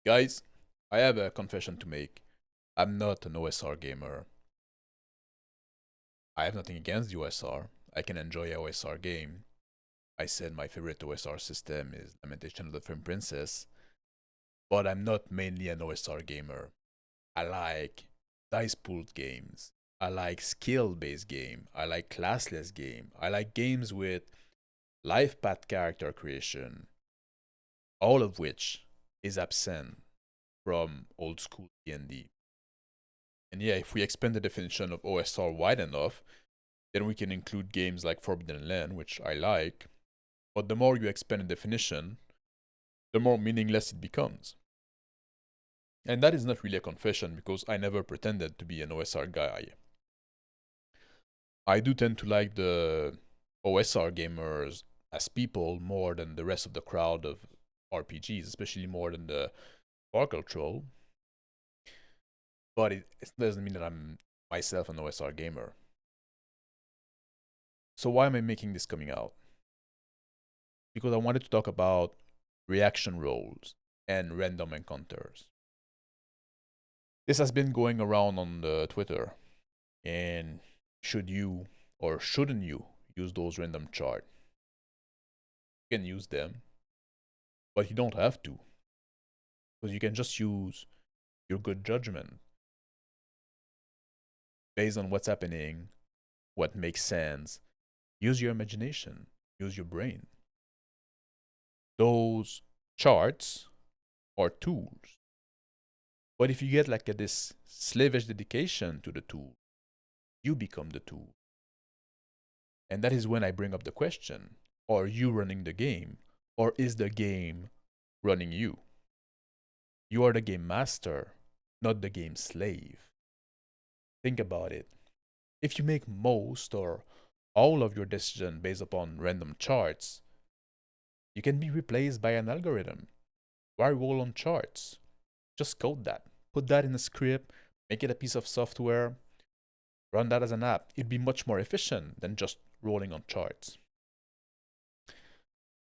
Guys, I have a confession to make. I'm not an OSR gamer. I have nothing against the OSR. I can enjoy a OSR game. I said my favorite OSR system is Lamentation of the Flame Princess, but I'm not mainly an OSR gamer. I like dice pooled games. I like skill-based game. I like classless game. I like games with life path character creation, all of which is absent from old school D&D. And yeah, if we expand the definition of OSR wide enough, then we can include games like Forbidden Land, which I like. But the more you expand the definition, the more meaningless it becomes. And that is not really a confession because I never pretended to be an OSR guy. I do tend to like the OSR gamers as people more than the rest of the crowd of RPGs, especially more than the Sparkle Troll. But it doesn't mean that I'm myself an OSR gamer. So why am I making this coming out? Because I wanted to talk about reaction rolls and random encounters. This has been going around on the Twitter, and should you or shouldn't you use those random chart? You can use them, but you don't have to, because you can just use your good judgment based on what's happening, what makes sense. Use your imagination, use your brain. Those charts are tools. But if you get like this slavish dedication to the tool, you become the tool. And that is when I bring up the question, are you running the game, or is the game running you? You are the game master, not the game slave. Think about it. If you make most or all of your decision based upon random charts, you can be replaced by an algorithm. Why roll on charts? Just code that. Put that in a script, make it a piece of software, run that as an app. It'd be much more efficient than just rolling on charts.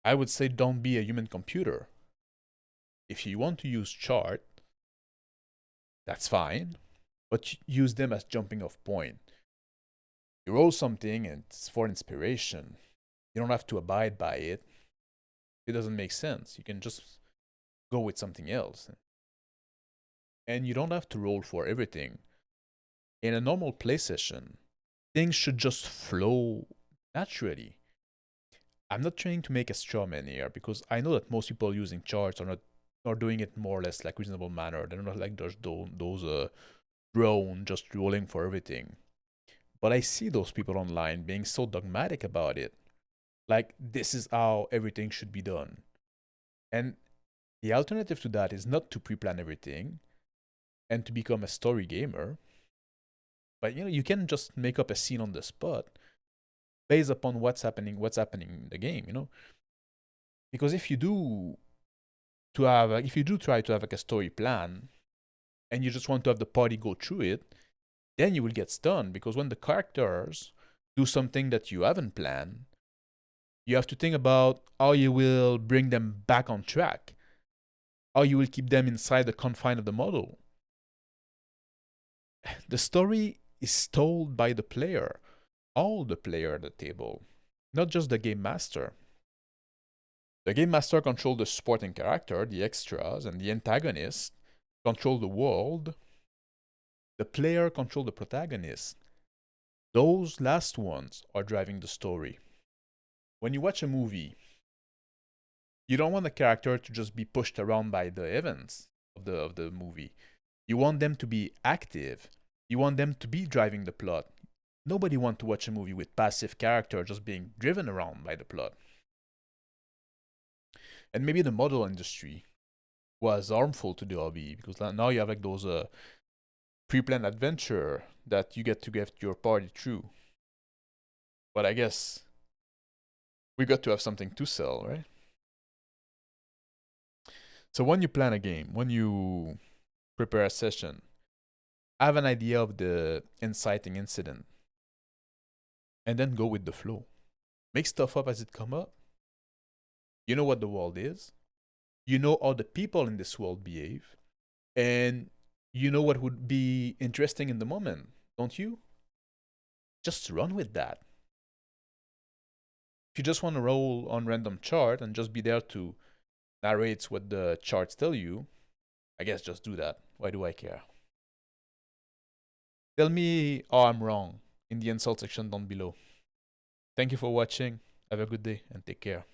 I would say don't be a human computer. If you want to use chart, that's fine, but use them as jumping off point. You roll something and it's for inspiration. You don't have to abide by it. It doesn't make sense. You can just go with something else. And you don't have to roll for everything. In a normal play session, things should just flow naturally. I'm not trying to make a straw man here because I know that most people using charts are doing it more or less like reasonable manner. They're not like those drone just rolling for everything. But I see those people online being so dogmatic about it. Like this is how everything should be done. And the alternative to that is not to pre-plan everything and to become a story gamer. But you can just make up a scene on the spot based upon what's happening in the game. Because if you do try to have like a story plan and you just want to have the party go through it, then you will get stunned because when the characters do something that you haven't planned, you have to think about how you will bring them back on track, how you will keep them inside the confine of the model. The story is told by the player, all the player at the table, not just the game master. The game master controls the supporting character, the extras, and the antagonist control the world. The player controls the protagonist. Those last ones are driving the story. When you watch a movie, you don't want the character to just be pushed around by the events of the movie. You want them to be active. You want them to be driving the plot. Nobody wants to watch a movie with passive character just being driven around by the plot. And maybe the model industry was harmful to the hobby because now you have like those pre-planned adventure that you get to get your party through. But I guess we got to have something to sell, right? So when you plan a game, when you prepare a session, have an idea of the inciting incident, and then go with the flow. Make stuff up as it come up. You know what the world is. You know how the people in this world behave, and you know what would be interesting in the moment, don't you? Just run with that. If you just want to roll on random chart and just be there to narrate what the charts tell you, I guess just do that. Why do I care? Tell me how I'm wrong in the insult section down below. Thank you for watching. Have a good day and take care.